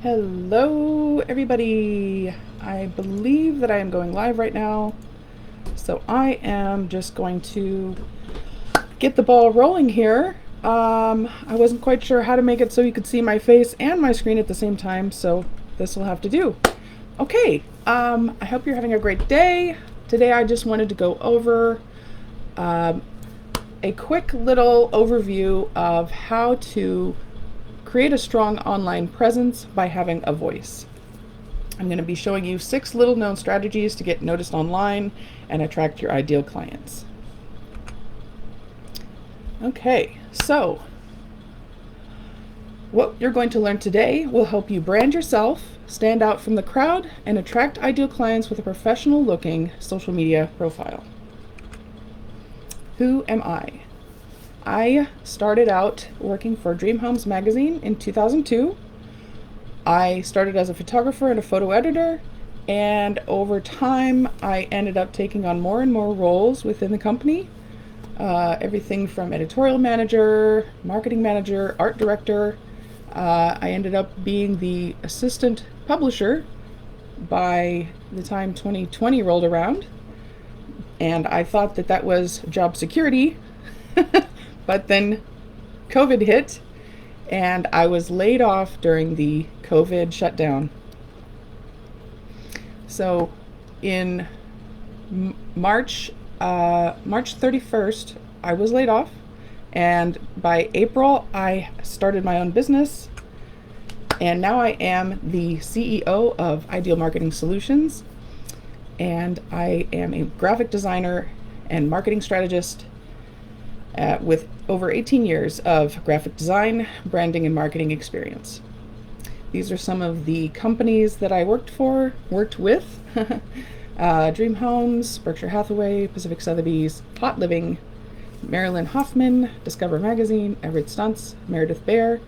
Hello, everybody. I believe that I am going live right now. So I am just going to get the ball rolling here. I wasn't quite sure how to make it so you could see my face and my screen at the same time, so this will have to do. Okay, I hope you're having a great day. Today I just wanted to go over a quick little overview of how to create a strong online presence by having a voice. I'm going to be showing you 6 little known strategies to get noticed online and attract your ideal clients. Okay, so what you're going to learn today will help you brand yourself, stand out from the crowd, and attract ideal clients with a professional looking social media profile. Who am I? I started out working for Dream Homes magazine in 2002. I started as a photographer and a photo editor, and over time I ended up taking on more and more roles within the company. Everything from editorial manager, marketing manager, art director. I ended up being the assistant publisher by the time 2020 rolled around, and I thought that was job security. But then COVID hit, and I was laid off during the COVID shutdown. So in March 31st, I was laid off, and by April, I started my own business, and now I am the CEO of Ideal Marketing Solutions, and I am a graphic designer and marketing strategist with over 18 years of graphic design, branding, and marketing experience. These are some of the companies that I worked with. Dream Homes, Berkshire Hathaway, Pacific Sotheby's, Hot Living, Marilyn Hoffman, Discover Magazine, Everett Stunts, Meredith Bear,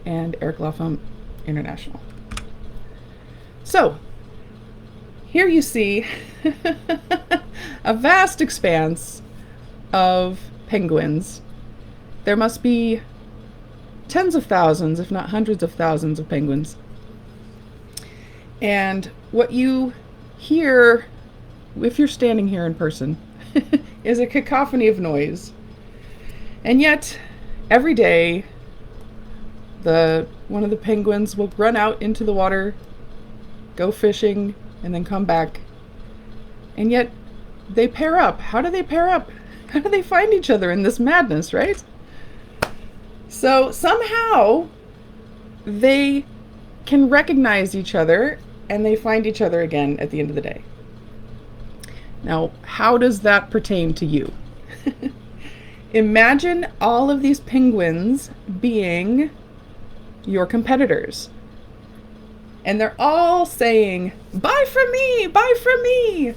and Eric Lofholm International. So, here you see a vast expanse of penguins. There must be tens of thousands, if not hundreds of thousands of penguins. And what you hear, if you're standing here in person, is a cacophony of noise. And yet, every day, one of the penguins will run out into the water, go fishing, and then come back. And yet, they pair up. How do they pair up? How do they find each other in this madness, right? So somehow they can recognize each other and they find each other again at the end of the day. Now, how does that pertain to you? Imagine all of these penguins being your competitors. And they're all saying, "Buy from me, buy from me."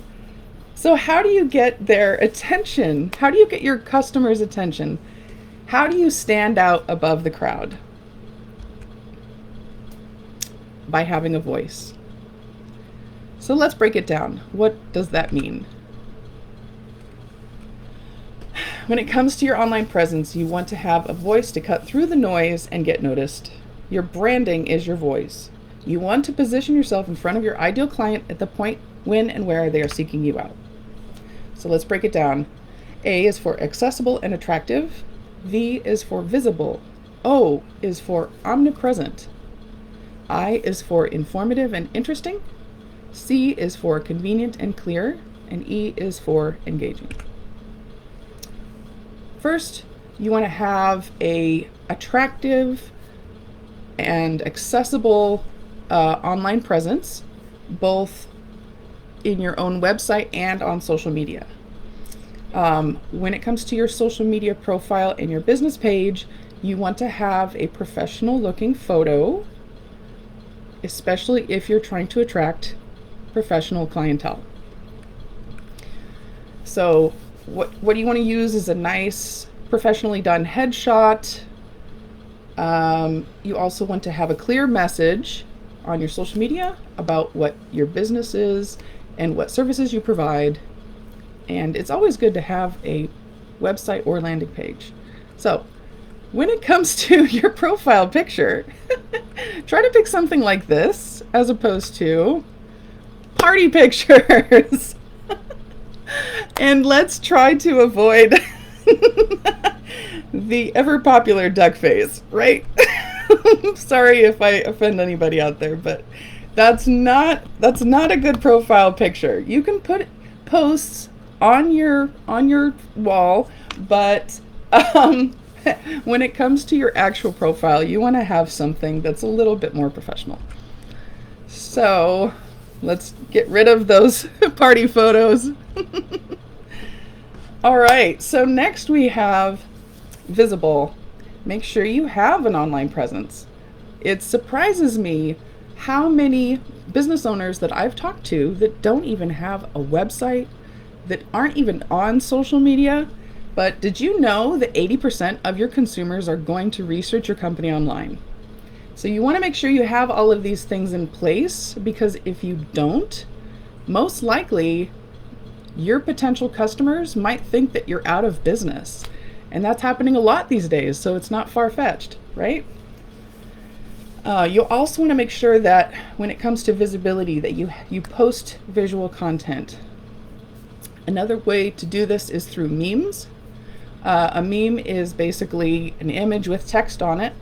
So how do you get their attention? How do you get your customers' attention? How do you stand out above the crowd? By having a voice. So let's break it down. What does that mean? When it comes to your online presence, you want to have a voice to cut through the noise and get noticed. Your branding is your voice. You want to position yourself in front of your ideal client at the point when and where they are seeking you out. So let's break it down. A is for accessible and attractive. V is for visible. O is for omnipresent. I is for informative and interesting. C is for convenient and clear. And E is for engaging. First, you want to have a attractive and accessible online presence, both in your own website and on social media. When it comes to your social media profile and your business page, you want to have a professional looking photo, especially if you're trying to attract professional clientele. So what do you want to use is a nice professionally done headshot. You also want to have a clear message on your social media about what your business is and what services you provide. And it's always good to have a website or landing page. So when it comes to your profile picture, Try to pick something like this as opposed to party pictures. And let's try to avoid the ever popular duck face, right? Sorry if I offend anybody out there, but that's not a good profile picture. You can put posts on your wall, but when it comes to your actual profile, you want to have something that's a little bit more professional. So let's get rid of those party photos. All right, so next we have visible. Make sure you have an online presence. It surprises me how many business owners that I've talked to that don't even have a website, that aren't even on social media. But did you know that 80% of your consumers are going to research your company online? So you want to make sure you have all of these things in place, because if you don't, most likely your potential customers might think that you're out of business. And that's happening a lot these days, so it's not far-fetched, right? You'll also want to make sure that when it comes to visibility, that you post visual content. Another way to do this is through memes. A meme is basically an image with text on it.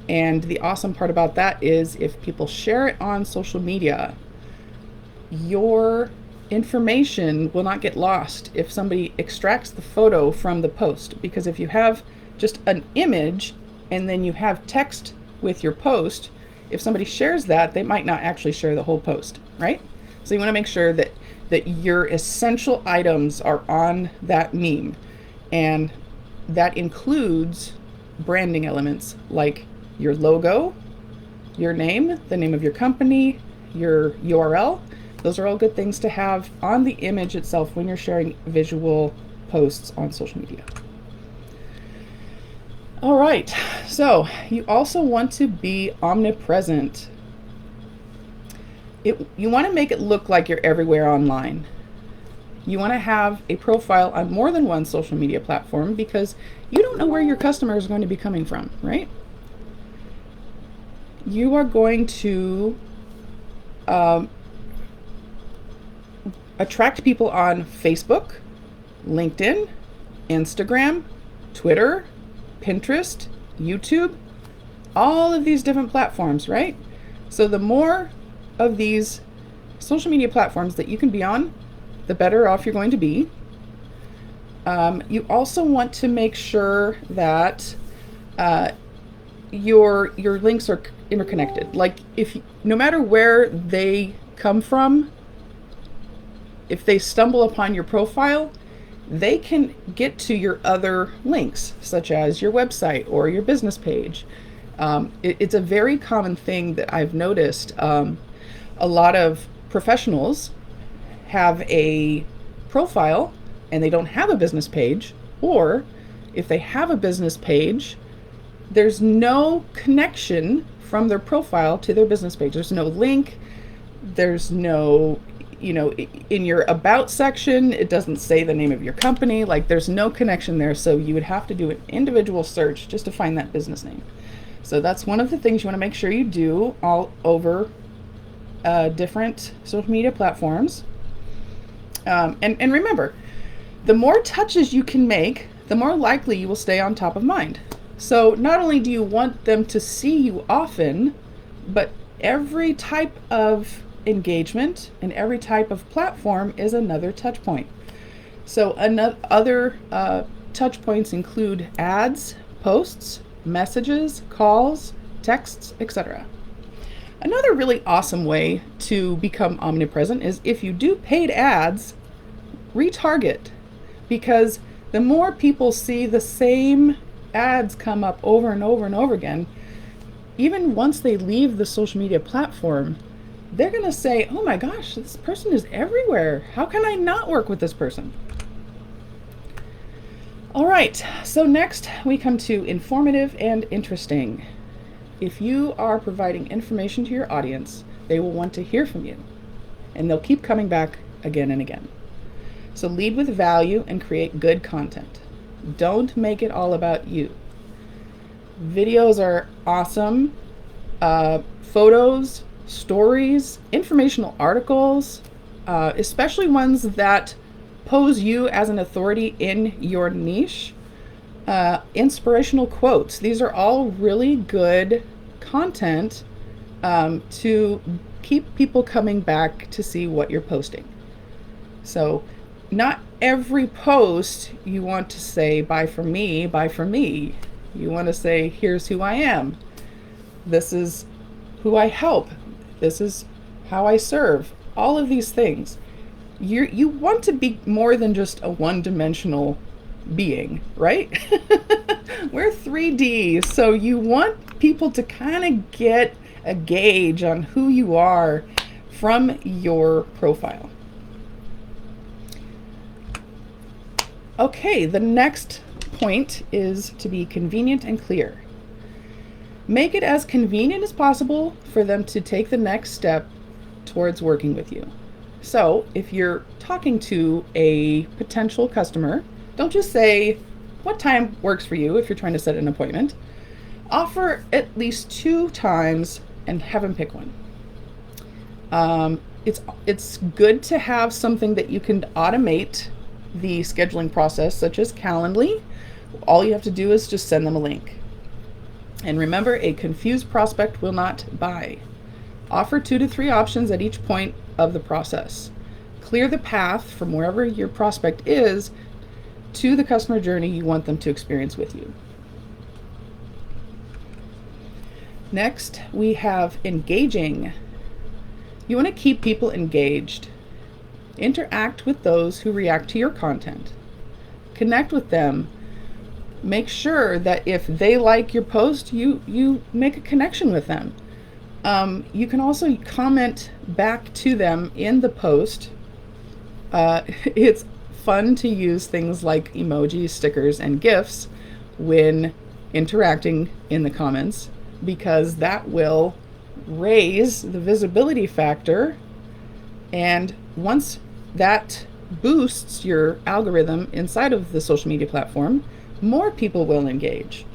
And the awesome part about that is if people share it on social media, your information will not get lost if somebody extracts the photo from the post. Because if you have just an image and then you have text with your post, if somebody shares that, they might not actually share the whole post, right? So you want to make sure that your essential items are on that meme. And that includes branding elements like your logo, your name, the name of your company, your URL. Those are all good things to have on the image itself when you're sharing visual posts on social media. All right, so you also want to be omnipresent. You want to make it look like you're everywhere online. You want to have a profile on more than one social media platform, because you don't know where your customer is going to be coming from, right? You are going to attract people on Facebook, LinkedIn, Instagram, Twitter, Pinterest, YouTube, all of these different platforms, right? So the more of these social media platforms that you can be on, the better off you're going to be. You also want to make sure that your links are interconnected. Like no matter where they come from, if they stumble upon your profile, they can get to your other links, such as your website or your business page. It's a very common thing that I've noticed. A lot of professionals have a profile and they don't have a business page, or if they have a business page, there's no connection from their profile to their business page. There's no link, there's no, in your about section, it doesn't say the name of your company, like there's no connection there. So you would have to do an individual search just to find that business name. So that's one of the things you want to make sure you do all over different social media platforms. And remember, the more touches you can make, the more likely you will stay on top of mind. So not only do you want them to see you often, but every type of engagement and every type of platform is another touch point. So other touch points include ads, posts, messages, calls, texts, etc. Another really awesome way to become omnipresent is if you do paid ads, retarget, because the more people see the same ads come up over and over and over again, even once they leave the social media platform, they're going to say, oh my gosh, this person is everywhere. How can I not work with this person? All right, so next we come to informative and interesting. If you are providing information to your audience, they will want to hear from you, and they'll keep coming back again and again. So lead with value and create good content. Don't make it all about you. Videos are awesome, photos, stories, informational articles, especially ones that pose you as an authority in your niche. Inspirational quotes. These are all really good content to keep people coming back to see what you're posting. So not every post you want to say, buy from me, buy from me. You want to say, here's who I am. This is who I help. This is how I serve. All of these things. You want to be more than just a one-dimensional being, right? We're 3D, so you want people to kind of get a gauge on who you are from your profile. Okay, the next point is to be convenient and clear. Make it as convenient as possible for them to take the next step towards working with you. So if you're talking to a potential customer, don't just say what time works for you if you're trying to set an appointment. Offer at least 2 times and have them pick one. It's good to have something that you can automate the scheduling process, such as Calendly. All you have to do is just send them a link. And remember, a confused prospect will not buy. Offer 2 to 3 options at each point of the process. Clear the path from wherever your prospect is to the customer journey you want them to experience with you. Next, we have engaging. You want to keep people engaged. Interact with those who react to your content. Connect with them. Make sure that if they like your post, you make a connection with them. You can also comment back to them in the post. It's fun to use things like emojis, stickers, and GIFs when interacting in the comments, because that will raise the visibility factor, and once that boosts your algorithm inside of the social media platform, more people will engage.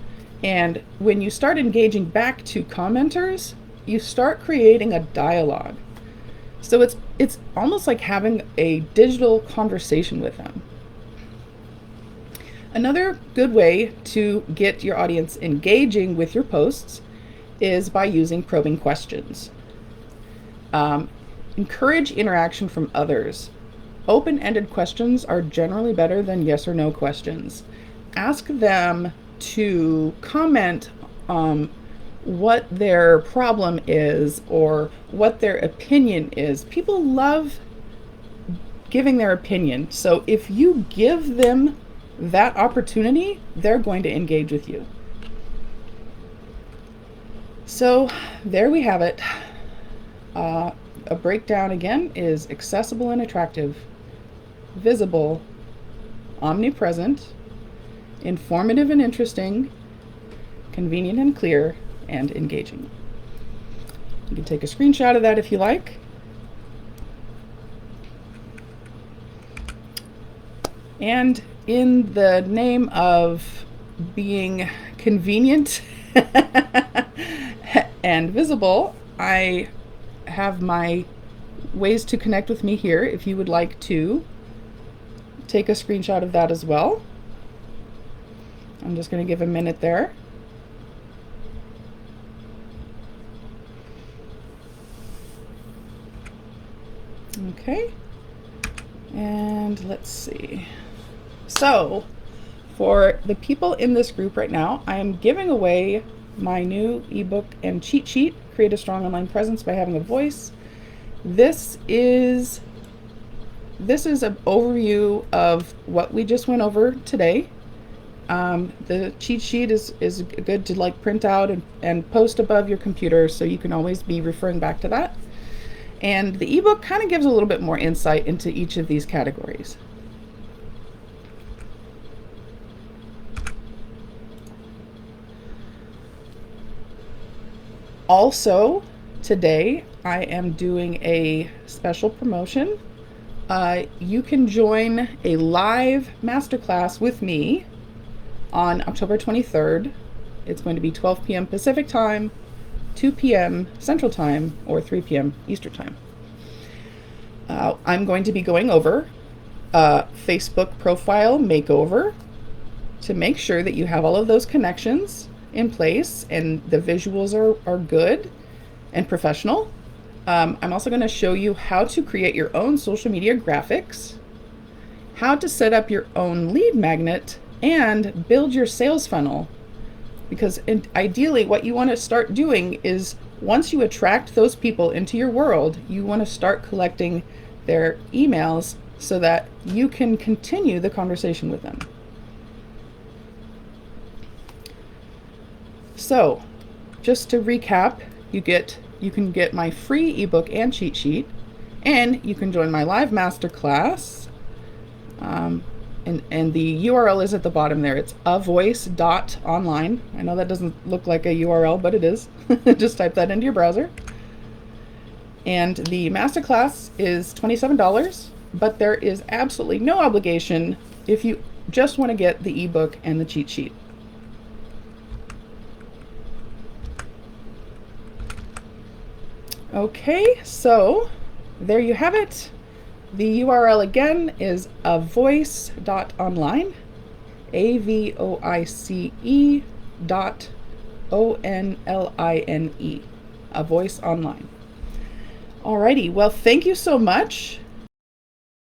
And when you start engaging back to commenters, you start creating a dialogue. So it's almost like having a digital conversation with them. Another good way to get your audience engaging with your posts is by using probing questions. Encourage interaction from others. Open-ended questions are generally better than yes or no questions. Ask them to comment on what their problem is or what their opinion is. People love giving their opinion. So if you give them that opportunity, they're going to engage with you. So there we have it. A breakdown again is accessible and attractive, visible, omnipresent, informative and interesting, convenient and clear, and engaging. You can take a screenshot of that if you like. And in the name of being convenient and visible, I have my ways to connect with me here if you would like to take a screenshot of that as well. I'm just going to give a minute there. Okay, and let's see. So for the people in this group right now, I am giving away my new ebook and cheat sheet, Create a Strong Online Presence by Having a Voice. This is an overview of what we just went over today. The cheat sheet is good to like print out and post above your computer, so you can always be referring back to that. And the ebook kind of gives a little bit more insight into each of these categories. Also, today I am doing a special promotion. You can join a live masterclass with me on October 23rd. It's going to be 12 p.m. Pacific time, 2 p.m. Central Time or 3 p.m. Eastern Time. I'm going to be going over a Facebook profile makeover to make sure that you have all of those connections in place and the visuals are good and professional. I'm also going to show you how to create your own social media graphics, how to set up your own lead magnet, and build your sales funnel. Because ideally what you want to start doing is, once you attract those people into your world, you want to start collecting their emails so that you can continue the conversation with them. So, just to recap, you can get my free ebook and cheat sheet, and you can join my live masterclass. And the URL is at the bottom there. It's avoice.online. I know that doesn't look like a URL, but it is. Just type that into your browser. And the masterclass is $27, but there is absolutely no obligation if you just want to get the ebook and the cheat sheet. Okay, so there you have it. The URL again is avoice.online, avoice.online, Avoice Online. Alrighty, well, thank you so much.